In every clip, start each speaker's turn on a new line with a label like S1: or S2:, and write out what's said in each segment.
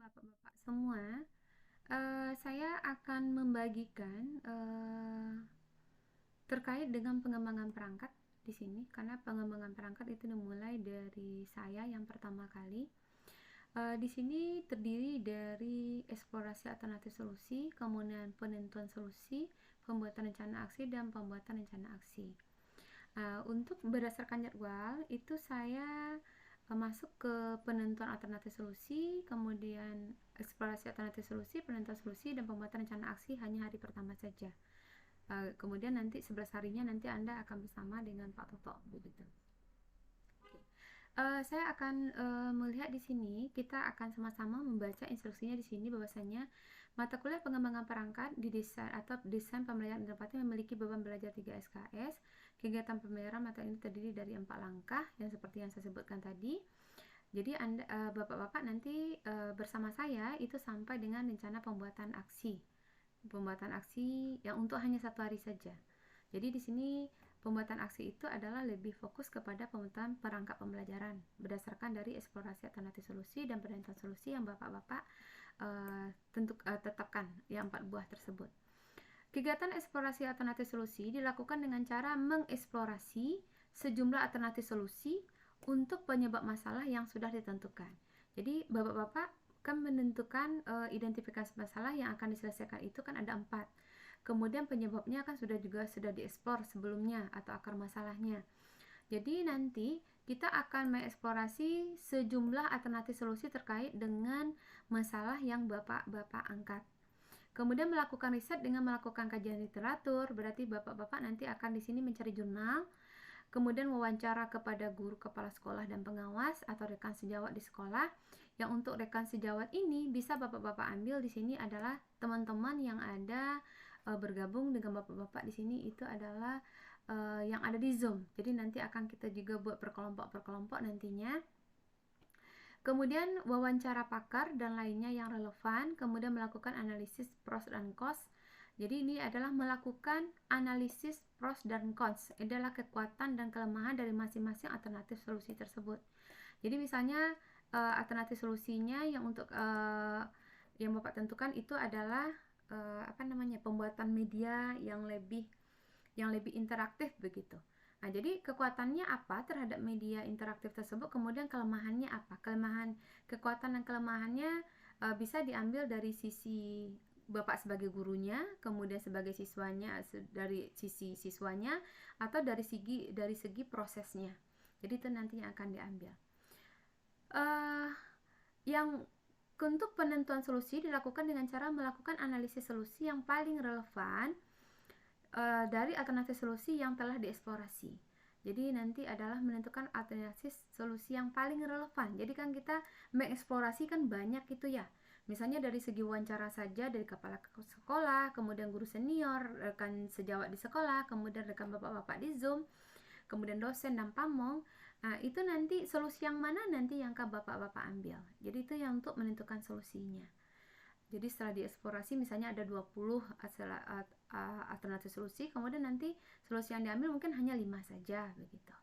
S1: Bapak-bapak semua. Saya akan membagikan terkait dengan pengembangan perangkat di sini, karena pengembangan perangkat itu dimulai dari saya yang pertama kali. Di sini terdiri dari eksplorasi alternatif solusi, kemudian penentuan solusi, pembuatan rencana aksi, dan pembuatan rencana aksi. Untuk berdasarkan jadwal itu saya masuk ke penentuan alternatif solusi, kemudian eksplorasi alternatif solusi, penentuan solusi, dan pembuatan rencana aksi hanya hari pertama saja. Kemudian nanti 11 harinya nanti Anda akan bersama dengan Pak Toto begitu. Saya akan melihat di sini, kita akan sama-sama membaca instruksinya di sini bahwasanya mata kuliah pengembangan perangkat di desain atau desain pembelajaran interaktif memiliki beban belajar 3 SKS. Kegiatan pembelajaran mata ini terdiri dari 4 langkah yang seperti yang saya sebutkan tadi. Jadi Anda, Bapak-bapak nanti bersama saya itu sampai dengan rencana pembuatan aksi. Pembuatan aksi yang untuk hanya 1 hari saja. Jadi di sini pembuatan aksi itu adalah lebih fokus kepada pembuatan perangkat pembelajaran berdasarkan dari eksplorasi alternatif solusi dan penentuan solusi yang Bapak-bapak tetapkan yang 4 buah tersebut. Kegiatan eksplorasi alternatif solusi dilakukan dengan cara mengeksplorasi sejumlah alternatif solusi untuk penyebab masalah yang sudah ditentukan. Jadi Bapak-bapak kan menentukan identifikasi masalah yang akan diselesaikan itu kan ada 4. Kemudian penyebabnya kan sudah dieksplor sebelumnya atau akar masalahnya. Jadi nanti kita akan mengeksplorasi sejumlah alternatif solusi terkait dengan masalah yang Bapak-bapak angkat. Kemudian melakukan riset dengan melakukan kajian literatur, berarti Bapak-bapak nanti akan di sini mencari jurnal, kemudian wawancara kepada guru kepala sekolah dan pengawas atau rekan sejawat di sekolah. Yang untuk rekan sejawat ini bisa Bapak-bapak ambil di sini adalah teman-teman yang ada bergabung dengan Bapak-bapak di sini itu adalah yang ada di Zoom. Jadi nanti akan kita juga buat berkelompok-berkelompok nantinya. Kemudian wawancara pakar dan lainnya yang relevan, kemudian melakukan analisis pros dan cons. Jadi ini adalah melakukan analisis pros dan cons, adalah kekuatan dan kelemahan dari masing-masing alternatif solusi tersebut. Jadi misalnya alternatif solusinya yang untuk yang Bapak tentukan itu adalah pembuatan media yang lebih interaktif begitu. Nah, jadi kekuatannya apa terhadap media interaktif tersebut, kemudian kelemahannya apa? Kekuatan dan kelemahannya bisa diambil dari sisi Bapak sebagai gurunya, kemudian sebagai siswanya dari sisi siswanya, atau dari segi prosesnya. Jadi itu nantinya akan diambil. Yang untuk penentuan solusi dilakukan dengan cara melakukan analisis solusi yang paling relevan dari alternatif solusi yang telah dieksplorasi. Jadi nanti adalah menentukan alternatif solusi yang paling relevan. Jadi kan kita mengeksplorasi kan banyak itu ya. Misalnya dari segi wawancara saja dari kepala sekolah, kemudian guru senior, rekan sejawat di sekolah, kemudian rekan bapak-bapak di Zoom, kemudian dosen dan pamong. Nah, itu nanti solusi yang mana nanti yang bapak-bapak ambil. Jadi itu yang untuk menentukan solusinya. Jadi setelah dieksplorasi misalnya ada 20 alternatif solusi, kemudian nanti solusi yang diambil mungkin hanya 5 saja begitu.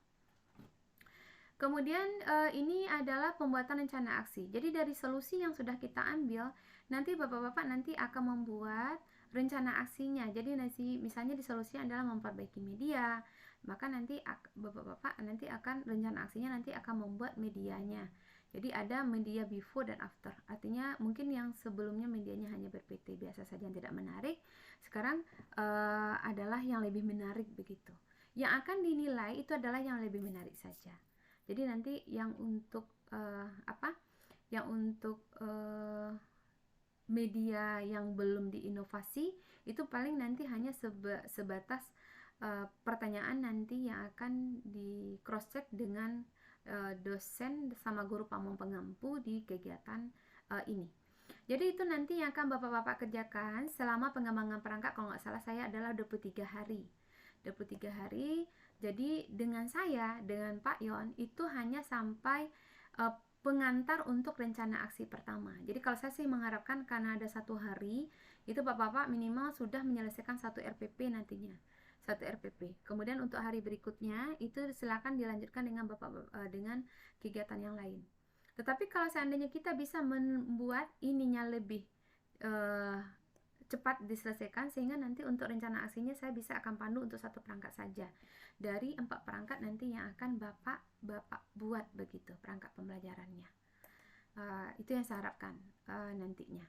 S1: Kemudian ini adalah pembuatan rencana aksi. Jadi dari solusi yang sudah kita ambil, nanti Bapak-bapak nanti akan membuat rencana aksinya. Jadi misalnya di solusi adalah memperbaiki media, maka nanti Bapak-bapak nanti akan rencana aksinya nanti akan membuat medianya. Jadi ada media before dan after. Artinya mungkin yang sebelumnya medianya hanya ber-PT biasa saja yang tidak menarik, sekarang adalah yang lebih menarik begitu. Yang akan dinilai itu adalah yang lebih menarik saja. Jadi nanti yang untuk media yang belum diinovasi itu paling nanti hanya sebatas pertanyaan nanti yang akan di cross check dengan dosen sama guru pamong pengampu di kegiatan ini. Jadi itu nanti yang akan Bapak-bapak kerjakan selama pengembangan perangkat, kalau nggak salah saya adalah 23 hari. 23 hari. Jadi dengan saya, dengan Pak Yon itu hanya sampai pengantar untuk rencana aksi pertama. Jadi kalau saya sih mengharapkan karena ada 1 hari itu Bapak-bapak minimal sudah menyelesaikan 1 RPP nantinya. 1 RPP. Kemudian untuk hari berikutnya itu silakan dilanjutkan dengan dengan kegiatan yang lain. Tetapi kalau seandainya kita bisa membuat ininya lebih cepat diselesaikan, sehingga nanti untuk rencana aksinya saya bisa akan pandu untuk satu perangkat saja dari 4 perangkat nanti yang akan Bapak buat begitu perangkat pembelajarannya. Itu yang saya harapkan nantinya.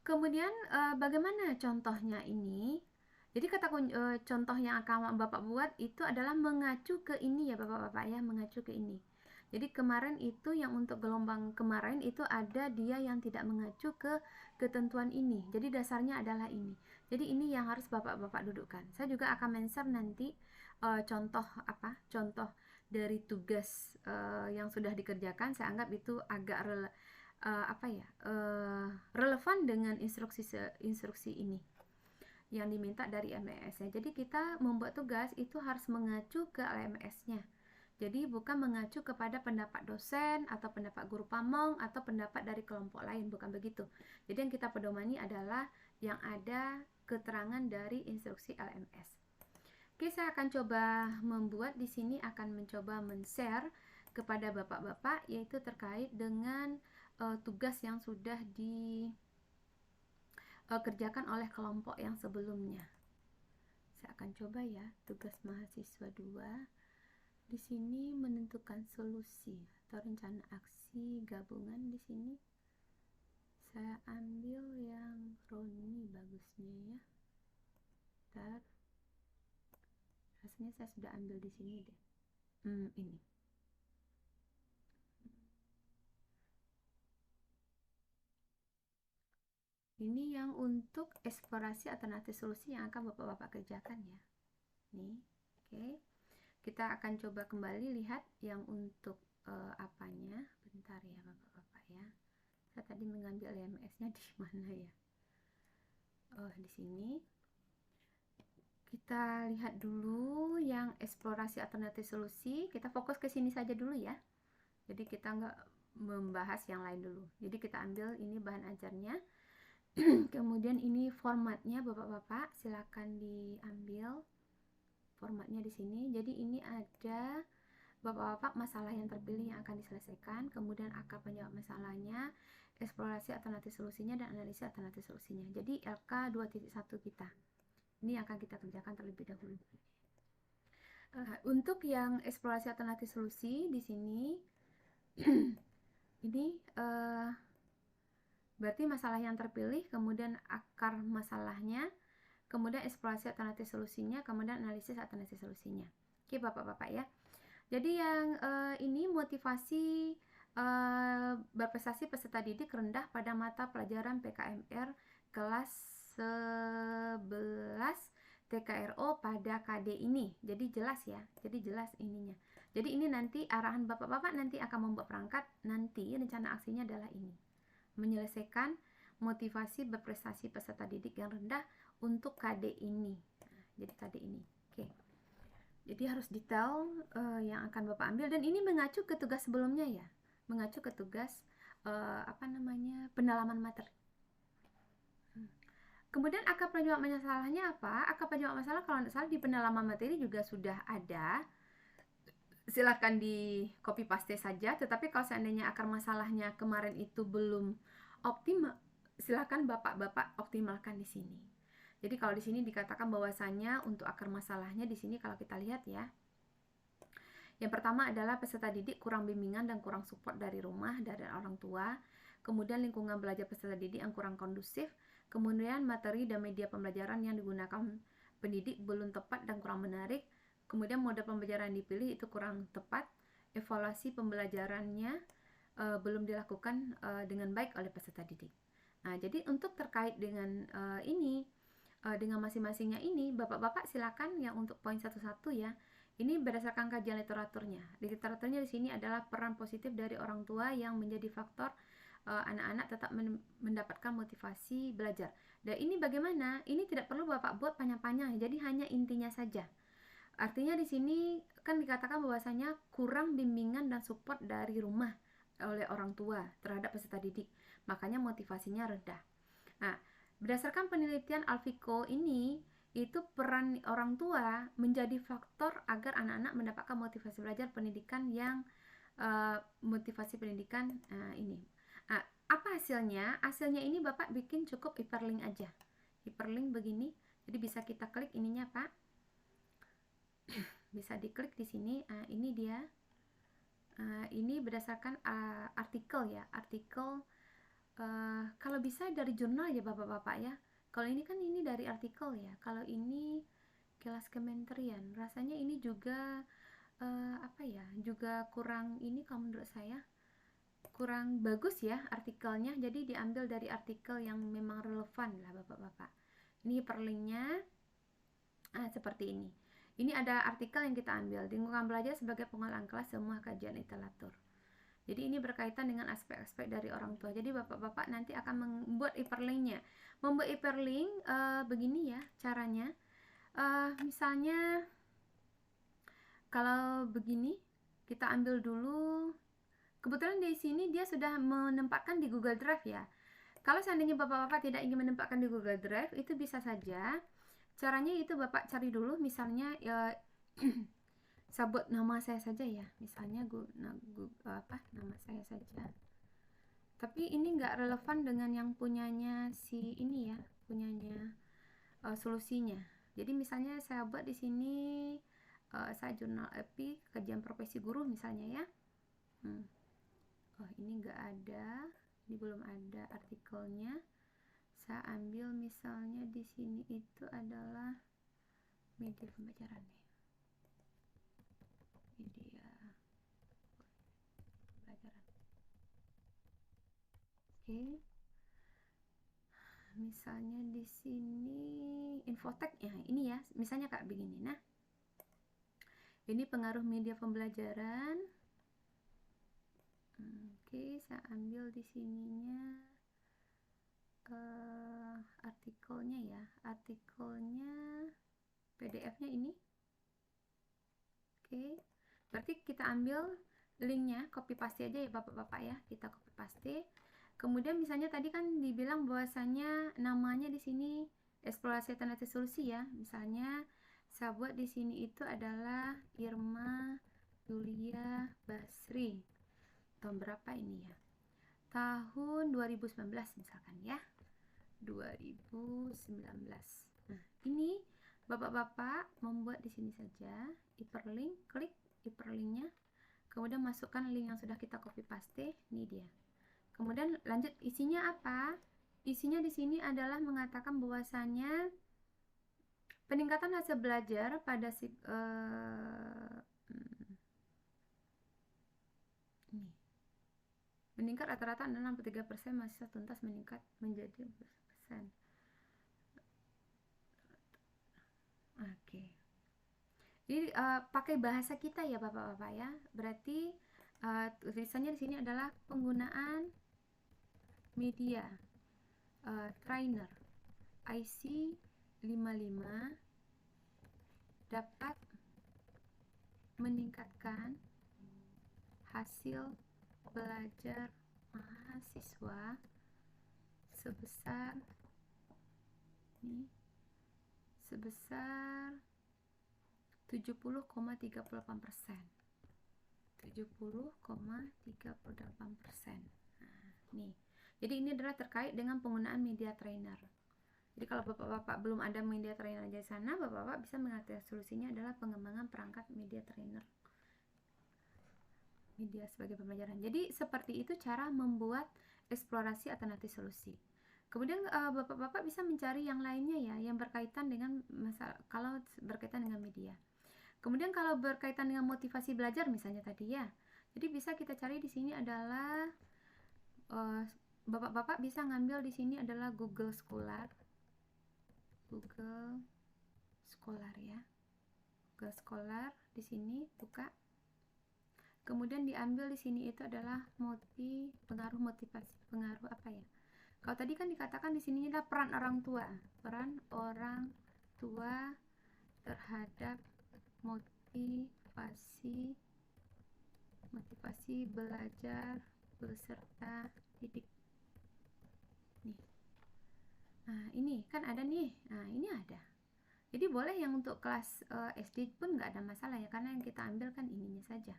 S1: Kemudian bagaimana contohnya ini? Jadi kata contoh yang akan Bapak buat itu adalah mengacu ke ini ya Bapak-Bapak ya, mengacu ke ini. Jadi kemarin itu yang untuk gelombang kemarin itu ada dia yang tidak mengacu ke ketentuan ini. Jadi dasarnya adalah ini. Jadi ini yang harus Bapak-Bapak dudukkan. Saya juga akan mention nanti contoh contoh dari tugas yang sudah dikerjakan. Saya anggap itu agak relevan dengan instruksi ini yang diminta dari LMS-nya. Jadi kita membuat tugas itu harus mengacu ke LMS-nya. Jadi bukan mengacu kepada pendapat dosen atau pendapat guru pamong atau pendapat dari kelompok lain, bukan begitu. Jadi yang kita pedomani adalah yang ada keterangan dari instruksi LMS. Oke, saya akan coba membuat di sini, akan mencoba men-share kepada Bapak-bapak yaitu terkait dengan tugas yang sudah dikerjakan oleh kelompok yang sebelumnya. Saya akan coba ya, tugas mahasiswa 2. Di sini menentukan solusi atau rencana aksi gabungan. Di sini saya ambil yang Roni bagusnya ya. Bentar. Rasanya saya sudah ambil di sini deh. Ini. Ini yang untuk eksplorasi alternatif solusi yang akan Bapak-bapak kerjakan ya. Nih, oke. Kita akan coba kembali lihat yang untuk apanya. Bentar ya Bapak-bapak ya. Saya tadi mengambil LMS-nya di mana ya? Oh, di sini. Kita lihat dulu yang eksplorasi alternatif solusi. Kita fokus ke sini saja dulu ya. Jadi kita nggak membahas yang lain dulu. Jadi kita ambil ini bahan ajarnya. Kemudian ini formatnya Bapak-bapak, silakan diambil formatnya di sini. Jadi ini ada Bapak-bapak masalah yang terpilih yang akan diselesaikan, kemudian akar penyebab masalahnya, eksplorasi alternatif solusinya, dan analisis alternatif solusinya. Jadi LK 2.1 kita. Ini yang akan kita kerjakan terlebih dahulu. Untuk yang eksplorasi alternatif solusi di sini ini berarti masalah yang terpilih, kemudian akar masalahnya, kemudian eksplorasi alternatif solusinya, kemudian analisis alternatif solusinya. Oke Bapak-bapak ya. Jadi yang ini motivasi berprestasi peserta didik rendah pada mata pelajaran PKMR kelas 11 TKRO pada KD ini. Jadi jelas ya. Jadi jelas ininya. Jadi ini nanti arahan Bapak-bapak nanti akan membuat perangkat, nanti rencana aksinya adalah ini. Menyelesaikan motivasi berprestasi peserta didik yang rendah untuk KD ini. Nah, jadi KD ini. Oke. Jadi harus detail yang akan Bapak ambil, dan ini mengacu ke tugas sebelumnya ya. Mengacu ke tugas pendalaman materi. Kemudian akar penyebab masalahnya apa? Akar penyebab masalah kalau tidak salah di pendalaman materi juga sudah ada. Silakan di copy paste saja, tetapi kalau seandainya akar masalahnya kemarin itu belum optimal, silakan Bapak-bapak optimalkan di sini. Jadi kalau di sini dikatakan bahwasanya untuk akar masalahnya di sini kalau kita lihat ya. Yang pertama adalah peserta didik kurang bimbingan dan kurang support dari rumah, dari orang tua. Kemudian lingkungan belajar peserta didik yang kurang kondusif. Kemudian materi dan media pembelajaran yang digunakan pendidik belum tepat dan kurang menarik. Kemudian model pembelajaran yang dipilih itu kurang tepat. Evaluasi pembelajarannya belum dilakukan dengan baik oleh peserta didik. Nah, jadi untuk terkait dengan ini, dengan masing-masingnya ini, Bapak-bapak silakan yang untuk poin satu-satu ya. Ini berdasarkan kajian literaturnya. Di literaturnya di sini adalah peran positif dari orang tua yang menjadi faktor anak-anak tetap mendapatkan motivasi belajar. Dan ini bagaimana? Ini tidak perlu Bapak buat panjang-panjang, jadi hanya intinya saja. Artinya di sini kan dikatakan bahwasanya kurang bimbingan dan support dari rumah oleh orang tua terhadap peserta didik. Makanya motivasinya rendah. Nah, berdasarkan penelitian Alfico ini, itu peran orang tua menjadi faktor agar anak-anak mendapatkan motivasi belajar pendidikan yang motivasi pendidikan ini. Apa hasilnya? Hasilnya ini Bapak bikin cukup hyperlink aja. Hyperlink begini. Jadi bisa kita klik ininya, Pak. Bisa diklik di sini. Ini dia. Ini berdasarkan artikel ya. Artikel kalau bisa dari jurnal ya Bapak-bapak ya. Kalau ini kan ini dari artikel ya. Kalau ini Kelas Kementerian. Rasanya ini juga apa ya? Juga kurang ini kalau menurut saya. Kurang bagus ya artikelnya, jadi diambil dari artikel yang memang relevan lah Bapak-bapak. Ini hyperlinknya seperti ini. Ini ada artikel yang kita ambil, lingkungan belajar sebagai pengolahan kelas semua kajian literatur. Jadi ini berkaitan dengan aspek-aspek dari orang tua. Jadi Bapak-bapak nanti akan membuat hyperlinknya. Membuat hyperlink begini ya caranya. Misalnya kalau begini, kita ambil dulu. Kebetulan di sini dia sudah menempatkan di Google Drive ya. Kalau seandainya Bapak-bapak tidak ingin menempatkan di Google Drive, itu bisa saja. Caranya itu Bapak cari dulu, misalnya ya, sebut nama saya saja ya. Misalnya nama saya saja. Tapi ini nggak relevan dengan yang punyanya si ini ya, punyanya solusinya. Jadi misalnya saya buat di sini saya jurnal EPI kajian profesi guru misalnya ya. Oh ini nggak ada, ini belum ada artikelnya. Saya ambil misalnya di sini itu adalah media pembelajaran nih. Media pembelajaran. Oke. Misalnya di sini infotek ya, ini ya, misalnya Kak begini. Nah, ini pengaruh media pembelajaran. Oke, saya ambil di sininya artikelnya ya, artikelnya PDF-nya ini. Oke, berarti kita ambil linknya, copy paste aja ya Bapak-bapak ya, kita copy paste. Kemudian misalnya tadi kan dibilang bahwasanya namanya di sini eksplorasi alternatif solusi ya, misalnya saya buat di sini itu adalah Irma Yulia Basri. Tahun berapa ini ya? Tahun 2019 misalkan ya. 2019. Nah, ini Bapak-bapak membuat di sini saja hyperlink, klik hyperlinknya. Kemudian masukkan link yang sudah kita copy paste, ini dia. Kemudian lanjut isinya apa? Isinya di sini adalah mengatakan bahwasanya peningkatan hasil belajar pada ini meningkat rata-rata 63% mahasiswa tuntas meningkat menjadi 40%. Oke. Jadi pakai bahasa kita ya Bapak-bapak ya. Berarti tulisannya di sini adalah penggunaan media trainer IC 55 dapat meningkatkan hasil belajar mahasiswa sebesar 70,38%. 70,38%. Nah, nih. Jadi ini adalah terkait dengan penggunaan media trainer. Jadi kalau Bapak-bapak belum ada media trainer di sana, Bapak-bapak bisa mengatakan solusinya adalah pengembangan perangkat media trainer. Media sebagai pembelajaran. Jadi seperti itu cara membuat eksplorasi alternatif solusi. Kemudian Bapak-bapak bisa mencari yang lainnya ya, yang berkaitan dengan masalah kalau berkaitan dengan media. Kemudian kalau berkaitan dengan motivasi belajar misalnya tadi ya. Jadi bisa kita cari di sini adalah Bapak-bapak bisa ngambil di sini adalah Google Scholar. Google Scholar ya. Google Scholar di sini buka. Kemudian diambil di sini itu adalah pengaruh motivasi, pengaruh apa ya? Kalau tadi kan dikatakan di sini adalah peran orang tua terhadap motivasi belajar beserta didik. Nih. Nah, ini kan ada nih. Nah, ini ada. Jadi boleh yang untuk kelas SD pun nggak ada masalah ya, karena yang kita ambil kan ininya saja.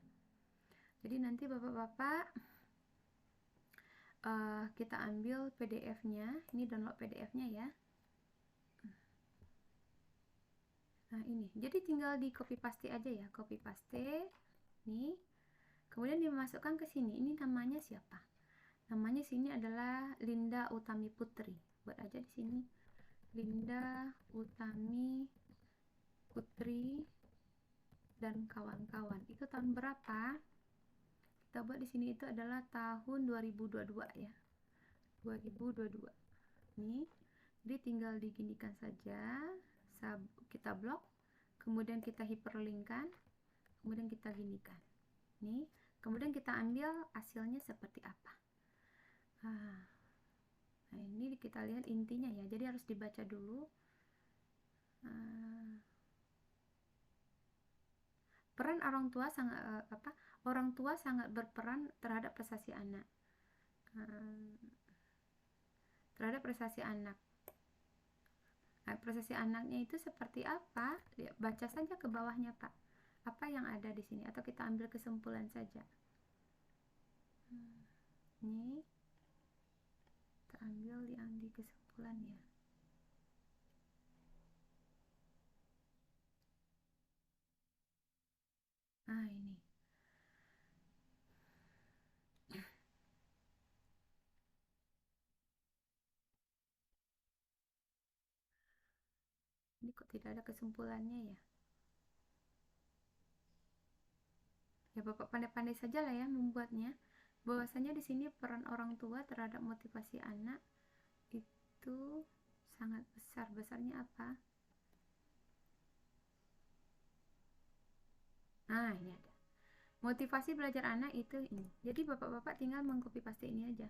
S1: Jadi nanti bapak-bapak kita ambil PDF-nya, ini download PDF-nya ya. Nah ini, jadi tinggal di copy paste aja ya, copy paste, nih. Kemudian dimasukkan ke sini. Ini namanya siapa? Namanya sini adalah Linda Utami Putri. Buat aja di sini. Linda Utami Putri dan kawan-kawan. Itu tahun berapa? Kita buat di sini itu adalah tahun 2022 ya. 2022. Nih. Jadi tinggal diginikan saja. Kita blok, kemudian kita hyperlinkkan, kemudian kita ginikan. Nih. Kemudian kita ambil hasilnya seperti apa. Nah, ini kita lihat intinya ya. Jadi harus dibaca dulu. Peran orang tua sangat Orang tua sangat berperan terhadap prestasi anak. Terhadap prestasi anak. Nah, prestasi anaknya itu seperti apa? Baca saja ke bawahnya, Pak. Apa yang ada di sini? Atau kita ambil kesimpulan saja. Ini kita ambil yang di kesimpulan ya. Nah, ini. Ini kok tidak ada kesimpulannya ya? Ya Bapak pandai-pandai saja lah ya membuatnya. Bahwasanya di sini peran orang tua terhadap motivasi anak itu sangat besar. Besarnya apa? Nah, ini ada. Motivasi belajar anak itu ini. Jadi Bapak-bapak tinggal mengcopy paste ini aja.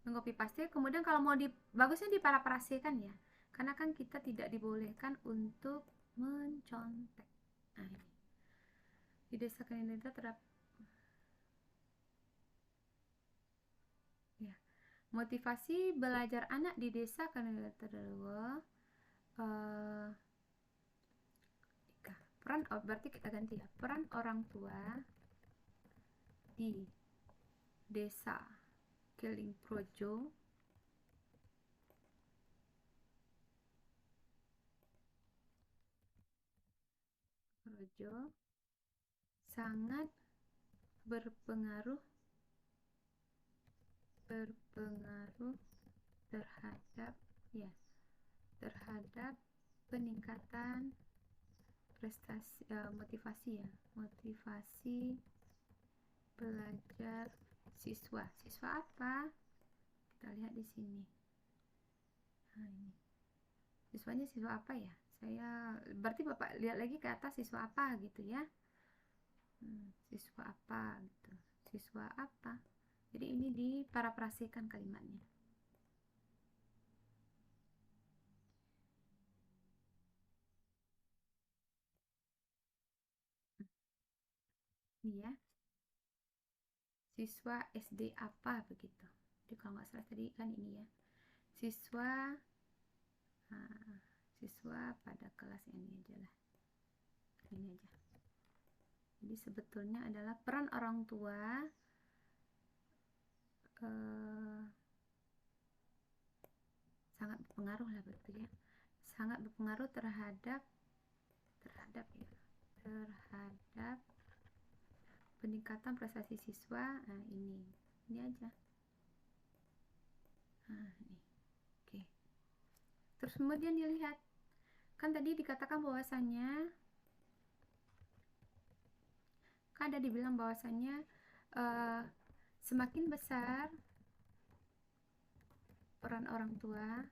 S1: Mengcopy paste, kemudian kalau mau bagusnya diparafrasekan ya. Karena kan kita tidak dibolehkan untuk mencontek. Nah, ini. Di desa Kanindeta terdapat ya. Motivasi belajar anak di desa Kanindeta terdapat peran berarti kita ganti ya. Peran orang tua di desa Keling Projo sangat berpengaruh terhadap ya terhadap peningkatan prestasi motivasi belajar siswa apa kita lihat di sini. Nah, ini siswanya siswa apa ya, saya berarti Bapak lihat lagi ke atas siswa apa gitu ya. Siswa apa gitu, siswa apa, jadi ini diparafrasekan kalimatnya. Ini ya, siswa SD apa begitu. Jadi kalau nggak salah tadi kan ini ya, siswa pada kelas ini aja lah, ini aja. Jadi sebetulnya adalah peran orang tua sangat berpengaruh lah betul ya, sangat berpengaruh terhadap peningkatan prestasi siswa. Nah, ini aja. Nah, ini. Oke. Terus kemudian dilihat, kan tadi dikatakan bahwasannya kan ada dibilang bahwasannya semakin besar peran orang tua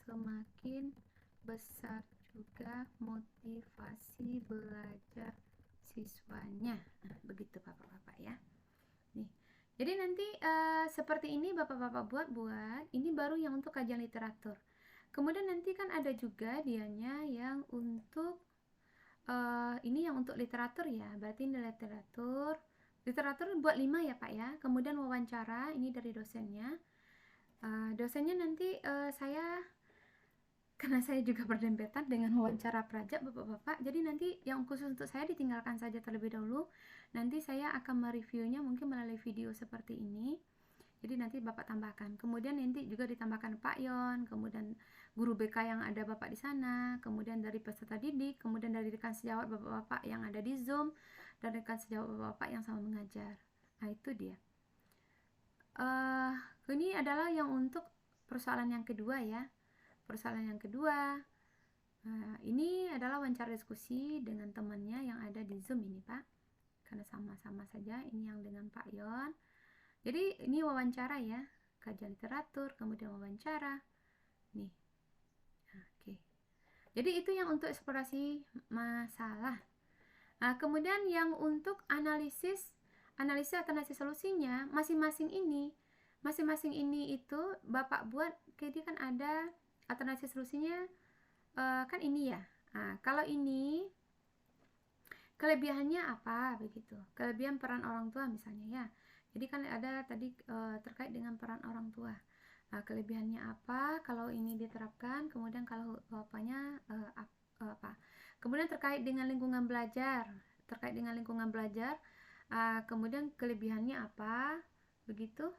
S1: semakin besar juga motivasi belajar siswanya. Nah, begitu Bapak-bapak ya. Nih. Jadi nanti seperti ini Bapak-bapak buat ini baru yang untuk kajian literatur. Kemudian nanti kan ada juga dianya yang untuk ini yang untuk literatur ya. Berarti ini literatur buat 5 ya Pak ya. Kemudian wawancara ini dari dosennya. Dosennya nanti saya karena saya juga berdempetan dengan wawancara praja Bapak-bapak, jadi nanti yang khusus untuk saya ditinggalkan saja terlebih dahulu. Nanti saya akan mereviewnya mungkin melalui video seperti ini. Jadi nanti Bapak tambahkan. Kemudian nanti juga ditambahkan Pak Yon, kemudian guru BK yang ada Bapak di sana, kemudian dari peserta didik, kemudian dari rekan sejawat Bapak-bapak yang ada di Zoom, dan rekan sejawat Bapak-bapak yang sama mengajar. Nah, itu dia. Ini adalah yang untuk persoalan yang kedua ya. Persoalan yang kedua, ini adalah wawancara diskusi dengan temannya yang ada di Zoom ini Pak. Karena sama-sama saja, ini yang dengan Pak Yon. Jadi ini wawancara ya, kajian literatur, kemudian wawancara. Nih, oke. Jadi itu yang untuk eksplorasi masalah. Nah, kemudian yang untuk analisis alternatif solusinya, masing-masing ini itu Bapak buat, jadi kan ada alternatif solusinya, kan ini ya. Nah, kalau ini kelebihannya apa begitu, kelebihan peran orang tua misalnya ya. Jadi kan ada tadi terkait dengan peran orang tua. Nah, kelebihannya apa kalau ini diterapkan, kemudian kalau bapaknya apa. Kemudian terkait dengan lingkungan belajar, kemudian kelebihannya apa begitu,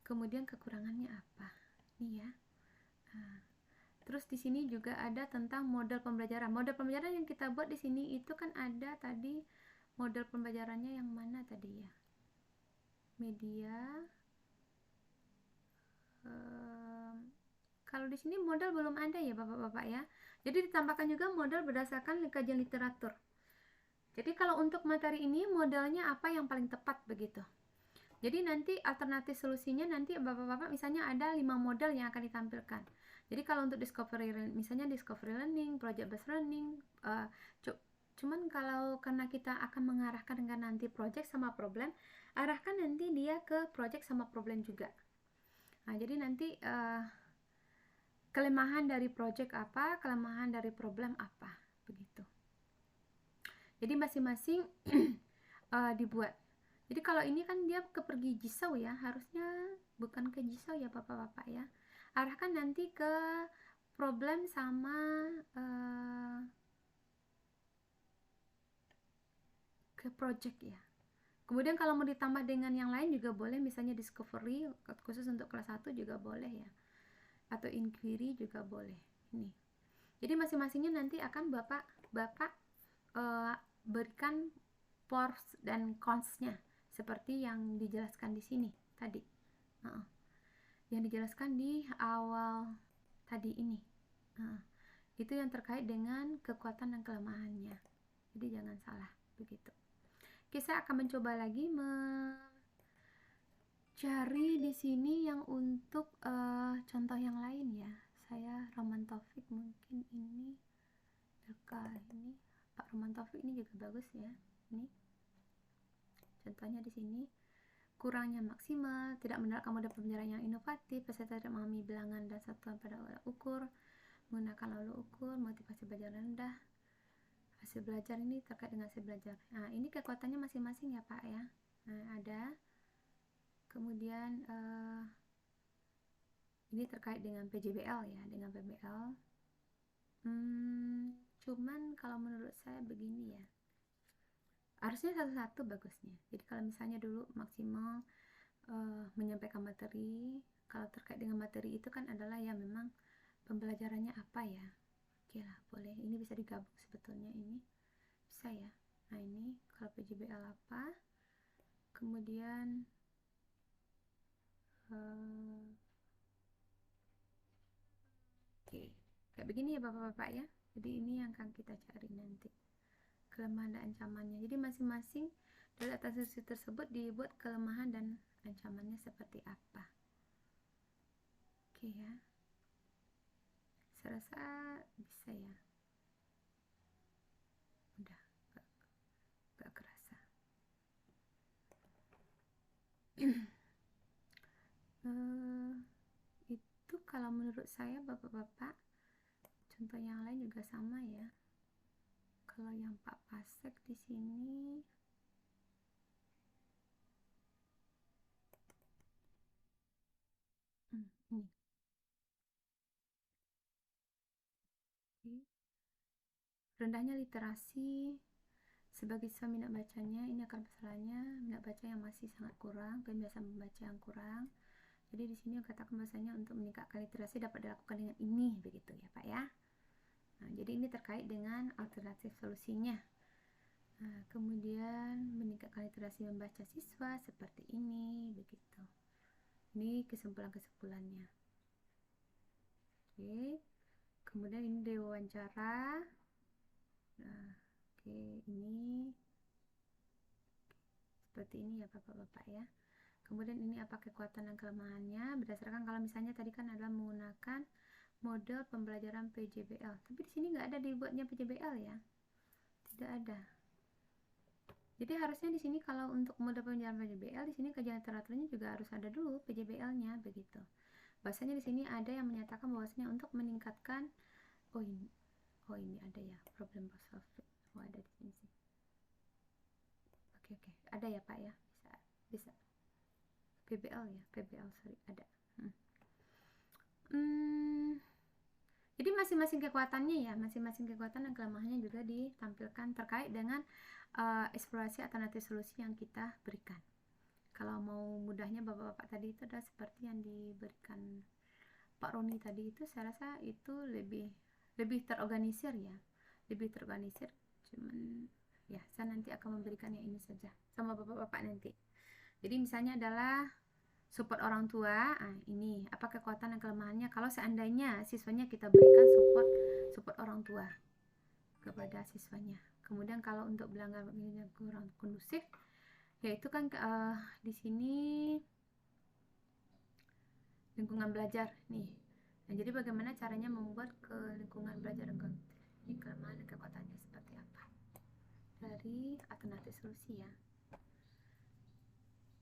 S1: kemudian kekurangannya apa. Ini ya. Nah, terus di sini juga ada tentang model pembelajaran. Model pembelajaran yang kita buat di sini itu kan ada tadi model pembelajarannya yang mana tadi ya? Media. Kalau di sini model belum ada ya Bapak-bapak ya. Jadi ditambahkan juga model berdasarkan kajian literatur. Jadi kalau untuk materi ini modelnya apa yang paling tepat begitu. Jadi nanti alternatif solusinya nanti Bapak-bapak misalnya ada 5 model yang akan ditampilkan. Jadi kalau untuk discovery learning, project based learning, cuman kalau karena kita akan mengarahkan dengan nanti project sama problem, arahkan nanti dia ke project sama problem juga. Nah, jadi nanti kelemahan dari project apa, kelemahan dari problem apa, begitu. Jadi masing-masing dibuat. Jadi kalau ini kan dia pergi Jisau ya, harusnya bukan ke Jisau ya Bapak-bapak ya. Arahkan nanti ke problem sama ke project ya. Kemudian kalau mau ditambah dengan yang lain juga boleh, misalnya discovery khusus untuk kelas 1 juga boleh ya. Atau inquiry juga boleh. Ini. Jadi masing-masingnya nanti akan Bapak berikan pros dan cons-nya seperti yang dijelaskan di sini tadi. Yang dijelaskan di awal tadi ini. Itu yang terkait dengan kekuatan dan kelemahannya. Jadi jangan salah begitu. Oke, saya akan mencoba lagi mencari di sini yang untuk contoh yang lain ya. Saya Roman Taufik, mungkin ini ini Pak Roman Taufik ini juga bagus ya. Ini contohnya di sini. Kurangnya maksimal, tidak menerapkan model pembelajaran yang inovatif, peserta tidak memahami bilangan dan satuan pada ukur, menggunakan lalu ukur, motivasi belajar rendah. Hasil belajar ini terkait dengan hasil belajar. Nah, ini kekuatannya masing-masing ya Pak ya. Nah, ada. Kemudian ini terkait dengan PJBL ya, dengan PBL. Cuman kalau menurut saya begini ya. Harusnya satu-satu bagusnya. Jadi kalau misalnya dulu maksimal menyampaikan materi, kalau terkait dengan materi itu kan adalah ya memang pembelajarannya apa ya. Oke lah, boleh. Ini bisa digabung sebetulnya ini. Bisa ya. Nah, ini kalau PJBL apa? Kemudian oke. Kayak begini ya Bapak-bapak ya. Jadi ini yang akan kita cari nanti. Kelemahan dan ancamannya. Jadi masing-masing dari atas sisi tersebut dibuat kelemahan dan ancamannya seperti apa. Oke ya. Saya rasa bisa ya. Udah, gak kerasa. Itu kalau menurut saya Bapak-bapak, contoh yang lain juga sama ya. Kalau yang Pak Pasek di sini ini rendahnya literasi sebagai siswa minat bacanya, ini akar masalahnya minat baca yang masih sangat kurang, pembiasaan membaca yang kurang. Jadi di sini katakan bahasanya untuk meningkatkan literasi dapat dilakukan dengan ini, begitu ya Pak ya. Nah, jadi ini terkait dengan alternatif solusinya. Nah, kemudian meningkatkan literasi membaca siswa seperti ini, begitu. Ini kesimpulan-kesimpulannya. Oke. Kemudian ini diwawancara. Nah, oke, ini seperti ini ya Bapak-bapak ya. Kemudian ini apa kekuatan dan kelemahannya berdasarkan kalau misalnya tadi kan adalah menggunakan model pembelajaran PJBL. Tapi di sini nggak ada dibuatnya PJBL ya. Tidak ada. Jadi harusnya di sini kalau untuk model pembelajaran PJBL di sini kajian literaturnya juga harus ada dulu PJBL-nya begitu. Bahasanya di sini ada yang menyatakan bahwasanya untuk meningkatkan oh ini ada ya problem solving. Oh ada di sini sih. Oke, ada ya Pak ya, bisa PBL ya, PBL sorry ada. Jadi masing-masing kekuatannya ya, masing-masing kekuatan dan kelemahannya juga ditampilkan terkait dengan eksplorasi alternatif solusi yang kita berikan. Kalau mau mudahnya bapak-bapak tadi itu adalah seperti yang diberikan Pak Roni tadi itu, saya rasa itu lebih terorganisir ya, lebih terorganisir. Cuman ya saya nanti akan memberikan yang ini saja sama bapak-bapak nanti. Jadi misalnya adalah support orang tua. Ini apa kekuatan dan kelemahannya kalau seandainya siswanya kita berikan support orang tua kepada siswanya. Kemudian kalau untuk belajar yang kurang kondusif, yaitu kan di sini lingkungan belajar nih. Nah, jadi bagaimana caranya membuat ke lingkungan belajar yang kondusif? Ini kelemahan dan kekuatannya seperti apa? Dari alternatif solusi ya.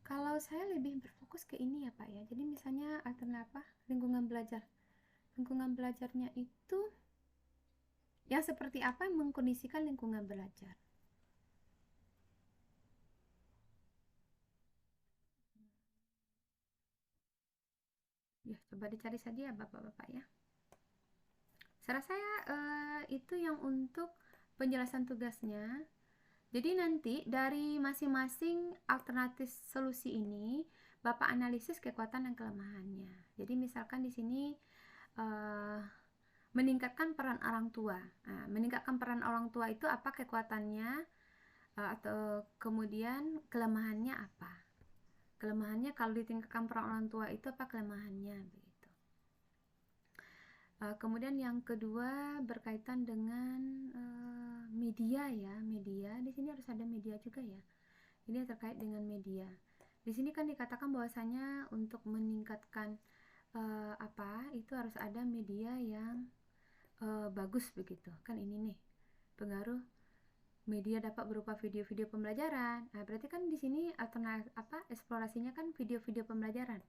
S1: Kalau saya lebih berfokus ke ini ya Pak ya. Jadi misalnya alternatif lingkungan belajar. Lingkungan belajarnya itu yang seperti apa yang mengkondisikan lingkungan belajar. Ya, coba dicari saja ya Bapak-bapak ya. Saran saya itu yang untuk penjelasan tugasnya. Jadi nanti dari masing-masing alternatif solusi ini Bapak analisis kekuatan dan kelemahannya. Jadi misalkan di sini meningkatkan peran orang tua. Nah, meningkatkan peran orang tua itu apa kekuatannya atau kemudian kelemahannya apa? Kelemahannya kalau ditingkatkan peran orang tua itu apa kelemahannya begitu. Kemudian yang kedua berkaitan dengan media ya, media. Di sini harus ada media juga ya. Ini terkait dengan media. Di sini kan dikatakan bahwasanya untuk meningkatkan itu harus ada media yang bagus begitu. Kan ini nih pengaruh media dapat berupa video-video pembelajaran. Nah, berarti kan di sini eksplorasinya kan video-video pembelajaran.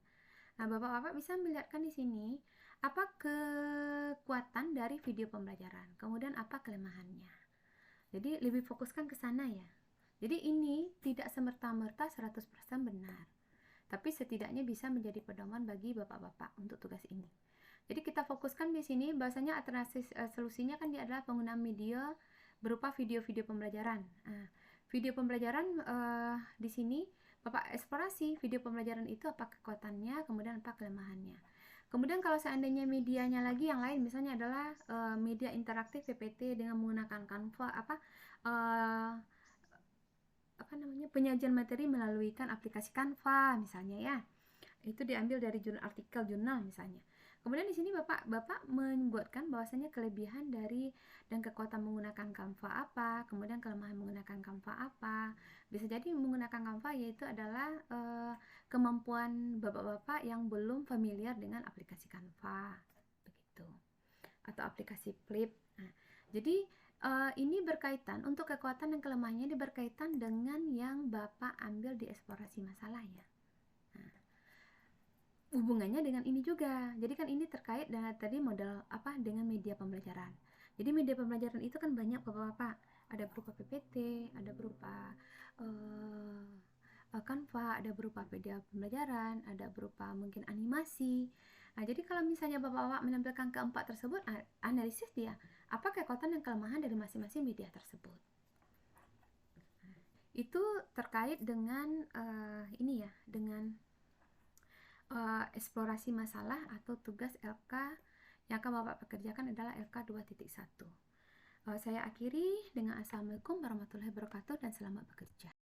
S1: Nah, Bapak-bapak bisa melihatkan di sini apa kekuatan dari video pembelajaran, kemudian apa kelemahannya. Jadi lebih fokuskan ke sana ya. Jadi ini tidak semerta-merta 100% benar. Tapi setidaknya bisa menjadi pedoman bagi Bapak-bapak untuk tugas ini. Jadi kita fokuskan di sini bahasanya alternatif solusinya kan dia adalah penggunaan media berupa video-video pembelajaran. Nah, video pembelajaran di sini Bapak eksplorasi video pembelajaran itu apa kekuatannya, kemudian apa kelemahannya. Kemudian kalau seandainya medianya lagi yang lain, misalnya adalah media interaktif PPT dengan menggunakan Canva, penyajian materi melalui kan aplikasi Canva misalnya ya. Itu diambil dari artikel jurnal misalnya. Kemudian di sini Bapak membuatkan bahwasanya kelebihan dari dan kekuatan menggunakan Canva apa, kemudian kelemahan menggunakan Canva apa. Bisa jadi menggunakan Canva yaitu adalah kemampuan Bapak-bapak yang belum familiar dengan aplikasi Canva begitu. Atau aplikasi Flip. Nah, jadi ini berkaitan untuk kekuatan dan kelemahannya berkaitan dengan yang Bapak ambil di eksplorasi masalah ya. Hubungannya dengan ini juga. Jadi kan ini terkait dengan tadi model dengan media pembelajaran. Jadi media pembelajaran itu kan banyak Bapak-bapak. Ada berupa PPT, ada berupa Canva, ada berupa media pembelajaran, ada berupa mungkin animasi. Nah, jadi kalau misalnya Bapak-bapak menampilkan keempat tersebut, analisis dia. Apa kekuatan dan kelemahan dari masing-masing media tersebut. Itu terkait dengan ini ya, dengan eksplorasi masalah atau tugas LK yang akan Bapak pekerjakan adalah LK 2.1. Saya akhiri dengan Assalamualaikum warahmatullahi wabarakatuh dan selamat bekerja.